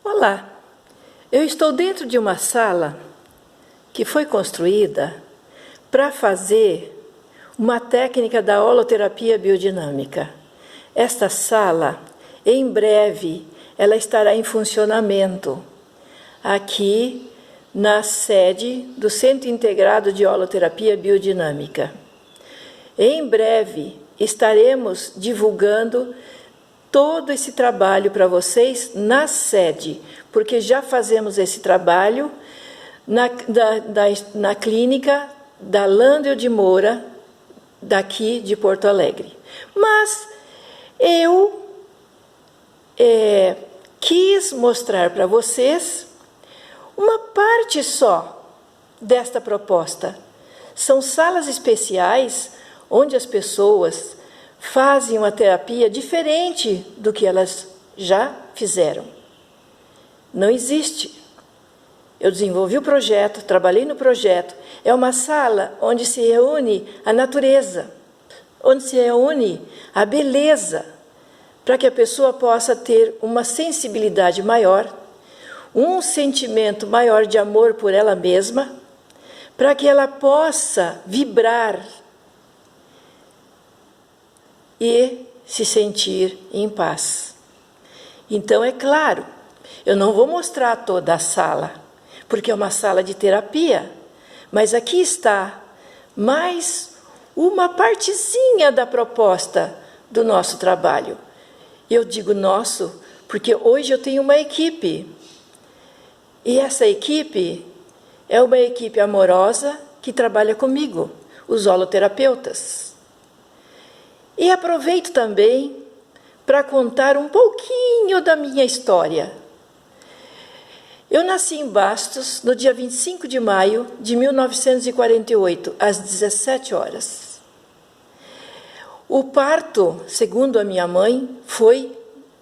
Olá, eu estou dentro de uma sala que foi construída para fazer uma técnica da holoterapia biodinâmica. Esta sala, em breve, ela estará em funcionamento aqui na sede do Centro Integrado de Holoterapia Biodinâmica. Em breve, estaremos divulgando todo esse trabalho para vocês na sede, porque já fazemos esse trabalho na clínica da Lândio de Moura, daqui de Porto Alegre. Mas eu quis mostrar para vocês uma parte só desta proposta. São salas especiais onde as pessoas fazem uma terapia diferente do que elas já fizeram. Não existe. Eu desenvolvi o projeto, trabalhei no projeto. É uma sala onde se reúne a natureza, onde se reúne a beleza, para que a pessoa possa ter uma sensibilidade maior, um sentimento maior de amor por ela mesma, para que ela possa vibrar e se sentir em paz. Então, é claro, eu não vou mostrar toda a sala, porque é uma sala de terapia, mas aqui está mais uma partezinha da proposta do nosso trabalho. Eu digo nosso, porque hoje eu tenho uma equipe, e essa equipe é uma equipe amorosa que trabalha comigo, os holoterapeutas. E aproveito também para contar um pouquinho da minha história. Eu nasci em Bastos no dia 25 de maio de 1948, às 17 horas. O parto, segundo a minha mãe, foi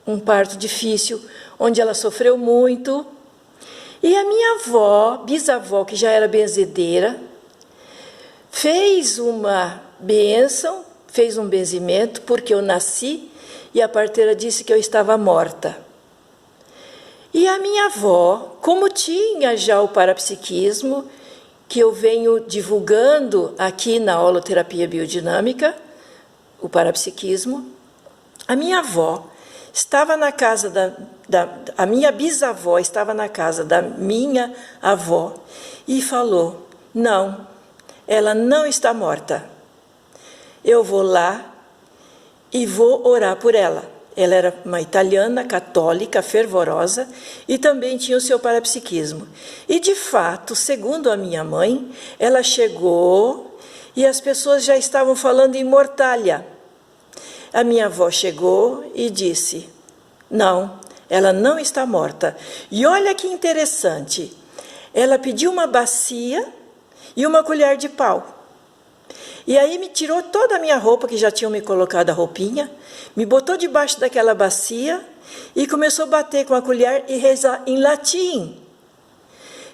um parto difícil, onde ela sofreu muito. E a minha avó, bisavó, que já era benzedeira, fez uma bênção, fez um benzimento, porque eu nasci e a parteira disse que eu estava morta. E a minha avó, como tinha já o parapsiquismo, que eu venho divulgando aqui na holoterapia biodinâmica, o parapsiquismo, a minha avó estava na casa a minha bisavó estava na casa da minha avó e falou: não, ela não está morta. Eu vou lá e vou orar por ela. Ela era uma italiana, católica, fervorosa, e também tinha o seu parapsiquismo. E, de fato, segundo a minha mãe, ela chegou e as pessoas já estavam falando em mortalha. A minha avó chegou e disse: não, ela não está morta. E olha que interessante, ela pediu uma bacia e uma colher de pau. E aí me tirou toda a minha roupa, que já tinham me colocado a roupinha, me botou debaixo daquela bacia e começou a bater com a colher e rezar em latim.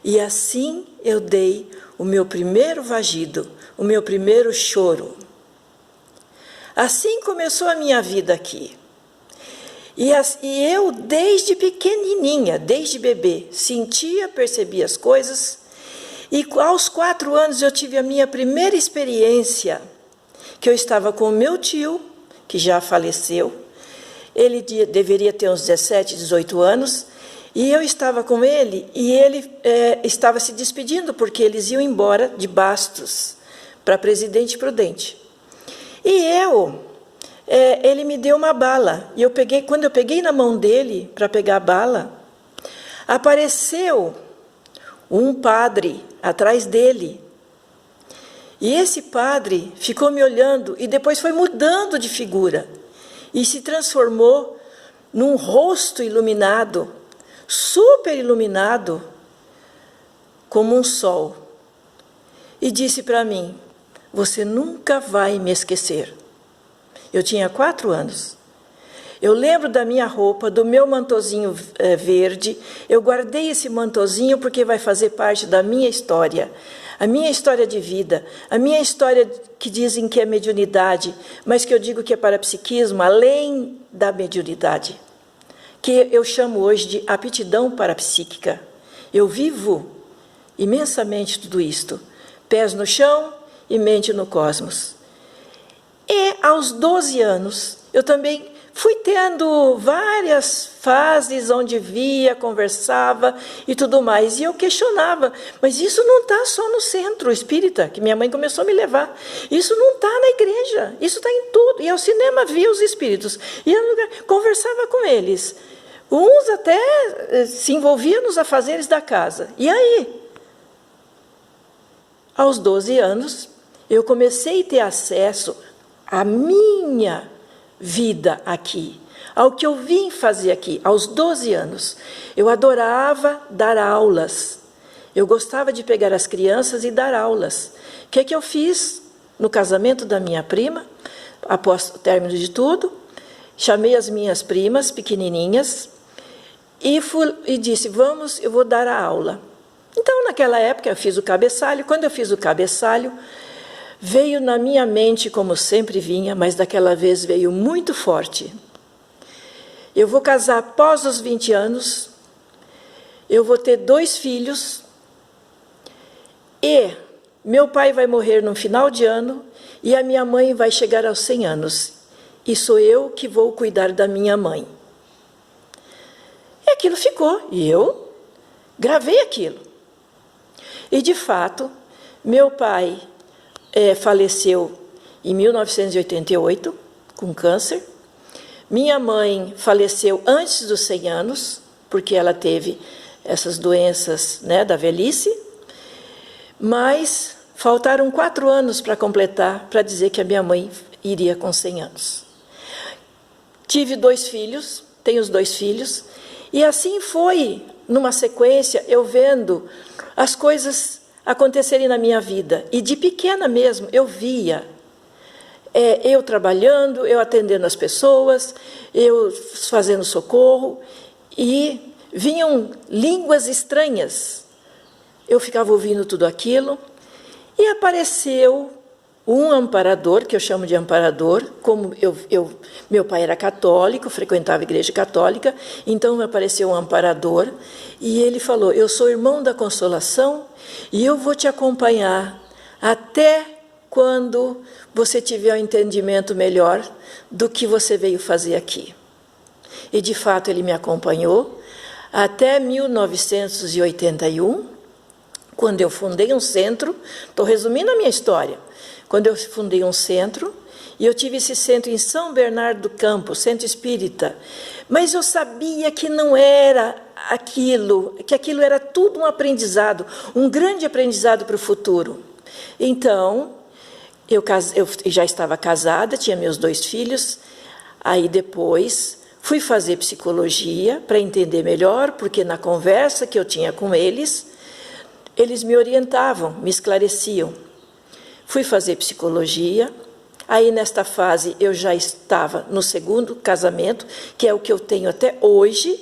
E assim eu dei o meu primeiro vagido, o meu primeiro choro. Assim começou a minha vida aqui. E eu, desde pequenininha, desde bebê, sentia, percebia as coisas. E aos 4 anos eu tive a minha primeira experiência, que eu estava com o meu tio, que já faleceu. Ele deveria ter uns 17, 18 anos, e eu estava com ele, e ele estava se despedindo, porque eles iam embora de Bastos para Presidente Prudente. E ele me deu uma bala, e quando eu peguei na mão dele para pegar a bala, apareceu um padre atrás dele. E esse padre ficou me olhando e depois foi mudando de figura e se transformou num rosto iluminado, super iluminado, como um sol. E disse para mim: você nunca vai me esquecer. Eu tinha 4 anos. Eu lembro da minha roupa, do meu mantozinho verde. Eu guardei esse mantozinho porque vai fazer parte da minha história. A minha história de vida, a minha história que dizem que é mediunidade, mas que eu digo que é parapsiquismo, além da mediunidade. que eu chamo hoje de aptidão parapsíquica. Eu vivo imensamente tudo isto, pés no chão e mente no cosmos. E aos 12 anos, eu também fui tendo várias fases onde via, conversava e tudo mais. E eu questionava, mas isso não está só no centro espírita, que minha mãe começou a me levar. Isso não está na igreja, isso está em tudo. E ao cinema via os espíritos, ia no lugar, conversava com eles. Uns até se envolviam nos afazeres da casa. E aí? Aos 12 anos, eu comecei a ter acesso à minha vida aqui, ao que eu vim fazer aqui, aos 12 anos. Eu adorava dar aulas. Eu gostava de pegar as crianças e dar aulas. O que é que eu fiz no casamento da minha prima? Após o término de tudo, chamei as minhas primas pequenininhas e disse, vamos, eu vou dar a aula. Então, naquela época, eu fiz o cabeçalho. Quando eu fiz o cabeçalho, veio na minha mente, como sempre vinha, mas daquela vez veio muito forte. Eu vou casar após os 20 anos, eu vou ter 2 filhos, e meu pai vai morrer no final de ano, e a minha mãe vai chegar aos 100 anos. E sou eu que vou cuidar da minha mãe. E aquilo ficou, e eu gravei aquilo. E, de fato, meu pai faleceu em 1988, com câncer. Minha mãe faleceu antes dos 100 anos, porque ela teve essas doenças, né, da velhice. Mas faltaram 4 anos para completar, para dizer que a minha mãe iria com 100 anos. Tive 2 filhos, tenho os 2 filhos, e assim foi, numa sequência, eu vendo as coisas acontecerem na minha vida. E de pequena mesmo, eu via eu trabalhando, eu atendendo as pessoas, eu fazendo socorro, e vinham línguas estranhas. Eu ficava ouvindo tudo aquilo, e apareceu um amparador, que eu chamo de amparador, como meu pai era católico, frequentava a igreja católica, então apareceu um amparador, e ele falou, eu sou irmão da Consolação, e eu vou te acompanhar até quando você tiver um entendimento melhor do que você veio fazer aqui. E, de fato, ele me acompanhou até 1981, quando eu fundei um centro. Estou resumindo a minha história. Quando eu fundei um centro, e eu tive esse centro em São Bernardo do Campo, centro espírita, mas eu sabia que não era aquilo, que aquilo era tudo um aprendizado, um grande aprendizado para o futuro. Então, eu já estava casada, tinha meus 2 filhos, aí depois fui fazer psicologia para entender melhor, porque na conversa que eu tinha com eles me orientavam, me esclareciam. Fui fazer psicologia, aí nesta fase eu já estava no 2º casamento, que é o que eu tenho até hoje,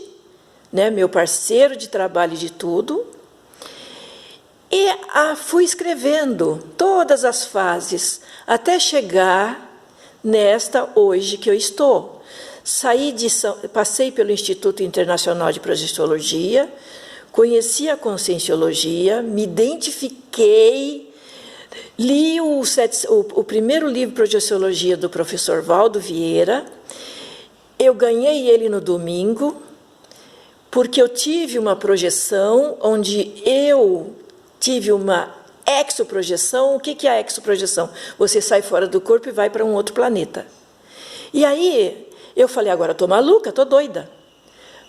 né, meu parceiro de trabalho e de tudo, e fui escrevendo todas as fases, até chegar nesta hoje que eu estou. Passei pelo Instituto Internacional de Projeciologia, conheci a Conscienciologia, me identifiquei, li o primeiro livro Projeciologia do professor Valdo Vieira. Eu ganhei ele no domingo, porque eu tive uma projeção onde eu tive uma exoprojeção. O que é a exoprojeção? Você sai fora do corpo e vai para um outro planeta. E aí eu falei, agora estou maluca, estou doida.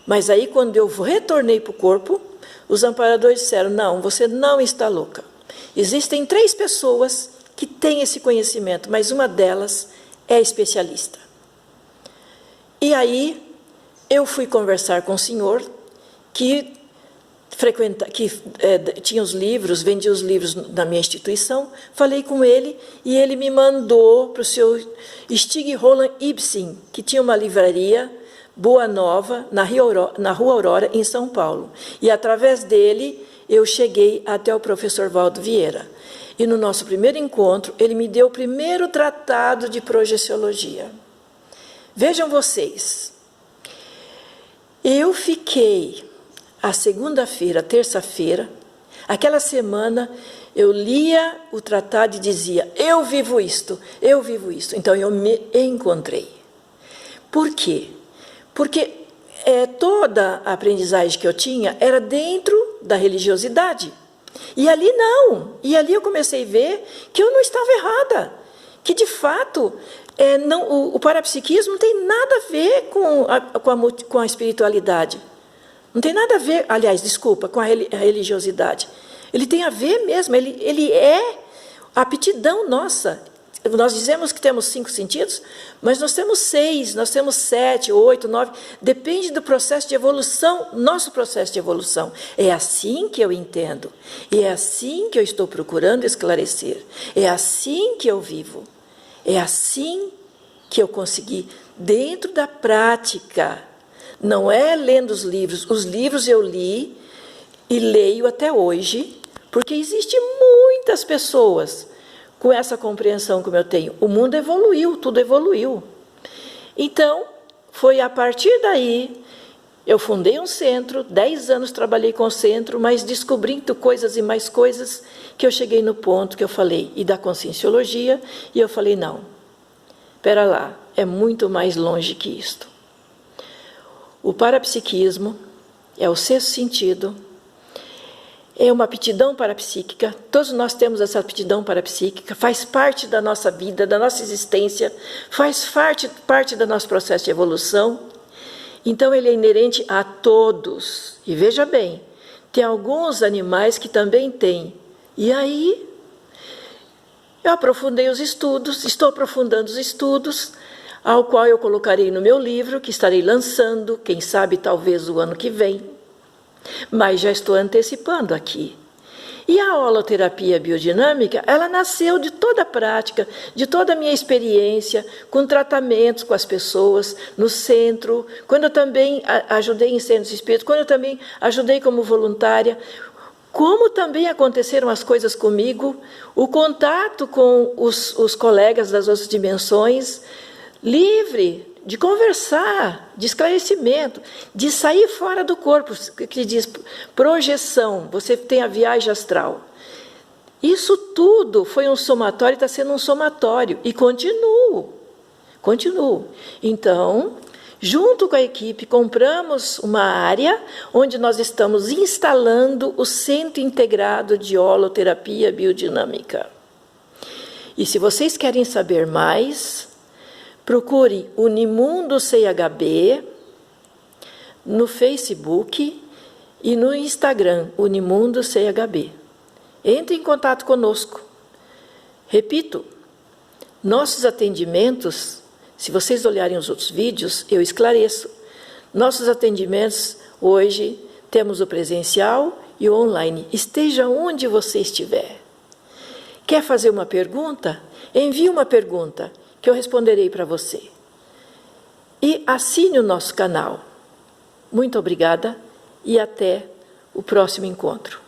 Mas aí quando eu retornei para o corpo, os amparadores disseram, não, você não está louca. Existem 3 pessoas que têm esse conhecimento, mas uma delas é especialista. E aí eu fui conversar com o senhor que tinha os livros, vendia os livros da minha instituição. Falei com ele e ele me mandou para o seu Stig Roland Ibsen, que tinha uma livraria Boa Nova, na Rua Aurora, em São Paulo. E, através dele, eu cheguei até o professor Valdo Vieira. E, no nosso primeiro encontro, ele me deu o primeiro tratado de projeciologia. Vejam vocês, Eu fiquei a segunda-feira, a terça-feira, aquela semana, eu lia o tratado e dizia, eu vivo isto, eu vivo isto. Então, eu me encontrei. Por quê? Porque toda a aprendizagem que eu tinha era dentro da religiosidade. E ali não. E ali eu comecei a ver que eu não estava errada. Que, de fato, o parapsiquismo não tem nada a ver com a espiritualidade. Não tem nada a ver, aliás, desculpa, com a religiosidade. Ele tem a ver mesmo, ele é a aptidão nossa. Nós dizemos que temos 5 sentidos, mas nós temos 6, nós temos 7, 8, 9. Depende do processo de evolução, nosso processo de evolução. É assim que eu entendo. E é assim que eu estou procurando esclarecer. É assim que eu vivo. É assim que eu consegui, dentro da prática. Não é lendo os livros. Os livros eu li e leio até hoje, porque existem muitas pessoas com essa compreensão como eu tenho. O mundo evoluiu, tudo evoluiu. Então, foi a partir daí, eu fundei um centro, 10 anos trabalhei com o centro, mas descobrindo coisas e mais coisas, que eu cheguei no ponto que eu falei, e da conscienciologia, e eu falei, não, espera lá, é muito mais longe que isto. O parapsiquismo é o 6º sentido, é uma aptidão parapsíquica, todos nós temos essa aptidão parapsíquica, faz parte da nossa vida, da nossa existência, faz parte do nosso processo de evolução. Então, ele é inerente a todos. E veja bem, tem alguns animais que também têm. E aí, eu aprofundei os estudos, estou aprofundando os estudos, ao qual eu colocarei no meu livro, que estarei lançando, quem sabe, talvez o ano que vem. Mas já estou antecipando aqui. E a holoterapia biodinâmica, ela nasceu de toda a prática, de toda a minha experiência, com tratamentos com as pessoas no centro, quando eu também ajudei em centros espíritas, quando eu também ajudei como voluntária, como também aconteceram as coisas comigo, o contato com os colegas das outras dimensões, livre, de conversar, de esclarecimento, de sair fora do corpo, que diz projeção, você tem a viagem astral. Isso tudo foi um somatório, está sendo um somatório, e continuo. Então, junto com a equipe, compramos uma área onde nós estamos instalando o Centro Integrado de Holoterapia Biodinâmica. E se vocês querem saber mais, procure Unimundo CHB no Facebook e no Instagram, Unimundo CHB. Entre em contato conosco. Repito, nossos atendimentos, se vocês olharem os outros vídeos, eu esclareço. Nossos atendimentos, hoje, temos o presencial e o online. Esteja onde você estiver. Quer fazer uma pergunta? Envie uma pergunta, que eu responderei para você. E assine o nosso canal. Muito obrigada e até o próximo encontro.